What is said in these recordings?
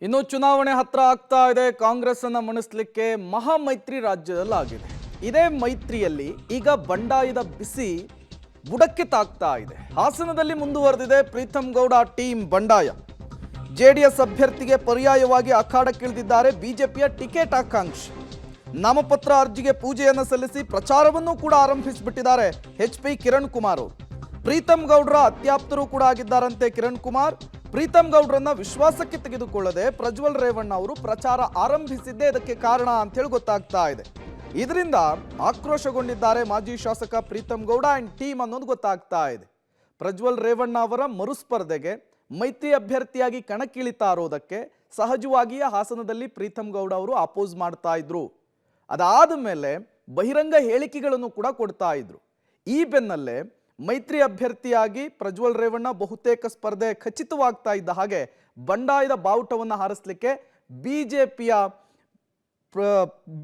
ಇನ್ನು ಚುನಾವಣೆ ಹತ್ರ ಆಗ್ತಾ ಇದೆ. ಕಾಂಗ್ರೆಸ್ ಅನ್ನು ಮಣಿಸಲಿಕ್ಕೆ ಮಹಾಮೈತ್ರಿ ರಾಜ್ಯದಲ್ಲಾಗಿದೆ. ಇದೇ ಮೈತ್ರಿಯಲ್ಲಿ ಈಗ ಬಂಡಾಯದ ಬಿಸಿ ಬುಡಕ್ಕೆ ತಾಗ್ತಾ ಇದೆ. ಹಾಸನದಲ್ಲಿ ಮುಂದುವರೆದಿದೆ ಪ್ರೀತಮ್ ಗೌಡ ಟೀಮ್ ಬಂಡಾಯ. ಜೆಡಿಎಸ್ ಅಭ್ಯರ್ಥಿಗೆ ಪರ್ಯಾಯವಾಗಿ ಅಖಾಡಕ್ಕಿಳಿದಿದ್ದಾರೆ ಬಿಜೆಪಿಯ ಟಿಕೆಟ್ ಆಕಾಂಕ್ಷಿ. ನಾಮಪತ್ರ ಅರ್ಜಿಗೆ ಪೂಜೆಯನ್ನು ಸಲ್ಲಿಸಿ ಪ್ರಚಾರವನ್ನು ಕೂಡ ಆರಂಭಿಸಿಬಿಟ್ಟಿದ್ದಾರೆ ಎಚ್.ಪಿ. ಕಿರಣ್ ಕುಮಾರ್ ಅವರು. ಪ್ರೀತಮ್ ಗೌಡರ ಅತ್ಯಾಪ್ತರು ಕೂಡ ಆಗಿದ್ದಾರಂತೆ ಕಿರಣ್ ಕುಮಾರ್. ಪ್ರೀತಮ್ ಗೌಡ್ರನ್ನ ವಿಶ್ವಾಸಕ್ಕೆ ತೆಗೆದುಕೊಳ್ಳದೆ ಪ್ರಜ್ವಲ್ ರೇವಣ್ಣ ಅವರು ಪ್ರಚಾರ ಆರಂಭಿಸಿದ್ದೇ ಇದಕ್ಕೆ ಕಾರಣ ಅಂತೇಳಿ ಗೊತ್ತಾಗ್ತಾ ಇದೆ. ಇದರಿಂದ ಆಕ್ರೋಶಗೊಂಡಿದ್ದಾರೆ ಮಾಜಿ ಶಾಸಕ ಪ್ರೀತಮ್ ಗೌಡ ಅಂಡ್ ಟೀಮ್ ಅನ್ನೋದು ಗೊತ್ತಾಗ್ತಾ ಇದೆ. ಪ್ರಜ್ವಲ್ ರೇವಣ್ಣ ಅವರ ಮರುಸ್ಪರ್ಧೆಗೆ ಮೈತ್ರಿ ಅಭ್ಯರ್ಥಿಯಾಗಿ ಕಣಕ್ಕಿಳಿತಾ ಇರೋದಕ್ಕೆ ಸಹಜವಾಗಿಯೇ ಹಾಸನದಲ್ಲಿ ಪ್ರೀತಮ್ ಗೌಡ ಅವರು ಅಪೋಸ್ ಮಾಡ್ತಾ ಇದ್ರು. ಅದಾದ ಮೇಲೆ ಬಹಿರಂಗ ಹೇಳಿಕೆಗಳನ್ನು ಕೂಡ ಕೊಡ್ತಾ ಇದ್ರು. ಈ ಬೆನ್ನಲ್ಲೇ ಮೈತ್ರಿ ಅಭ್ಯರ್ಥಿಯಾಗಿ ಪ್ರಜ್ವಲ್ ರೇವಣ್ಣ ಬಹುತೇಕ ಸ್ಪರ್ಧೆ ಖಚಿತವಾಗ್ತಾ ಇದ್ದ ಹಾಗೆ ಬಂಡಾಯದ ಬಾವುಟವನ್ನು ಹಾರಿಸಲಿಕ್ಕೆ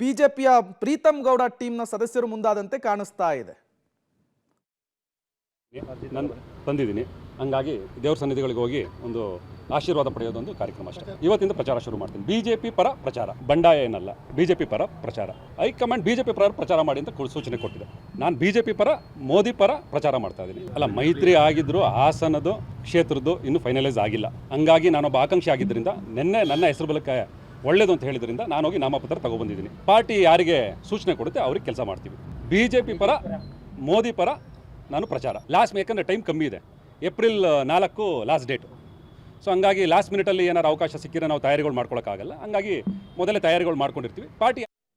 ಬಿಜೆಪಿಯ ಪ್ರೀತಮ್ ಗೌಡ ಟೀಮ್ನ ಸದಸ್ಯರು ಮುಂದಾದಂತೆ ಕಾಣಿಸ್ತಾ ಇದೆ. ನಾನು ಬಂದಿದ್ದೀನಿ, ಹಂಗಾಗಿ ದೇವ್ರ ಸನ್ನಿಧಿಗಳಿಗೆ ಹೋಗಿ ಒಂದು ಆಶೀರ್ವಾದ ಪಡೆಯೋದೊಂದು ಕಾರ್ಯಕ್ರಮ ಅಷ್ಟೇ. ಇವತ್ತಿಂದ ಪ್ರಚಾರ ಶುರು ಮಾಡ್ತೀನಿ. ಬಿಜೆಪಿ ಪರ ಪ್ರಚಾರ, ಬಂಡಾಯ ಏನಲ್ಲ, ಬಿಜೆಪಿ ಪರ ಪ್ರಚಾರ. ಹೈಕಮಾಂಡ್ ಬಿಜೆಪಿ ಪರ ಪ್ರಚಾರ ಮಾಡಿ ಅಂತ ಸೂಚನೆ ಕೊಟ್ಟಿದೆ. ನಾನು ಬಿಜೆಪಿ ಪರ, ಮೋದಿ ಪರ ಪ್ರಚಾರ ಮಾಡ್ತಾ ಇದ್ದೀನಿ. ಅಲ್ಲ, ಮೈತ್ರಿ ಆಗಿದ್ರು ಹಾಸನದು ಕ್ಷೇತ್ರದ್ದು ಇನ್ನೂ ಫೈನಲೈಸ್ ಆಗಿಲ್ಲ. ಹಂಗಾಗಿ ನಾನೊಬ್ಬ ಆಕಾಂಕ್ಷಿ ಆಗಿದ್ದರಿಂದ ನಿನ್ನೆ ನನ್ನ ಹೆಸರು ಬಲಕ್ಕೆ ಒಳ್ಳೇದು ಅಂತ ಹೇಳಿದ್ರಿಂದ ನಾನು ಹೋಗಿ ನಾಮಪತ್ರ ತಗೊಬಂದಿದ್ದೀನಿ. ಪಾರ್ಟಿ ಯಾರಿಗೆ ಸೂಚನೆ ಕೊಡುತ್ತೆ ಅವ್ರಿಗೆ ಕೆಲಸ ಮಾಡ್ತೀವಿ. ಬಿಜೆಪಿ ಪರ, ಮೋದಿ ಪರ ನಾನು ಪ್ರಚಾರ. ಯಾಕಂದರೆ ಟೈಮ್ ಕಮ್ಮಿ ಇದೆ. April 4 last date. ಸೊ ಹಂಗಾಗಿ ಲಾಸ್ಟ್ ಮಿನಿಟಲ್ಲಿ ಏನಾರು ಅವಕಾಶ ಸಿಕ್ಕಿದ್ರೆ ನಾವು ತಯಾರಿಗಳು ಮಾಡ್ಕೊಳ್ಳೋಕ್ಕಾಗಲ್ಲ. ಹಂಗಾಗಿ ಮೊದಲೇ ತಯಾರಿಗಳು ಮಾಡ್ಕೊಂಡಿರ್ತೀವಿ. ಪಾರ್ಟಿ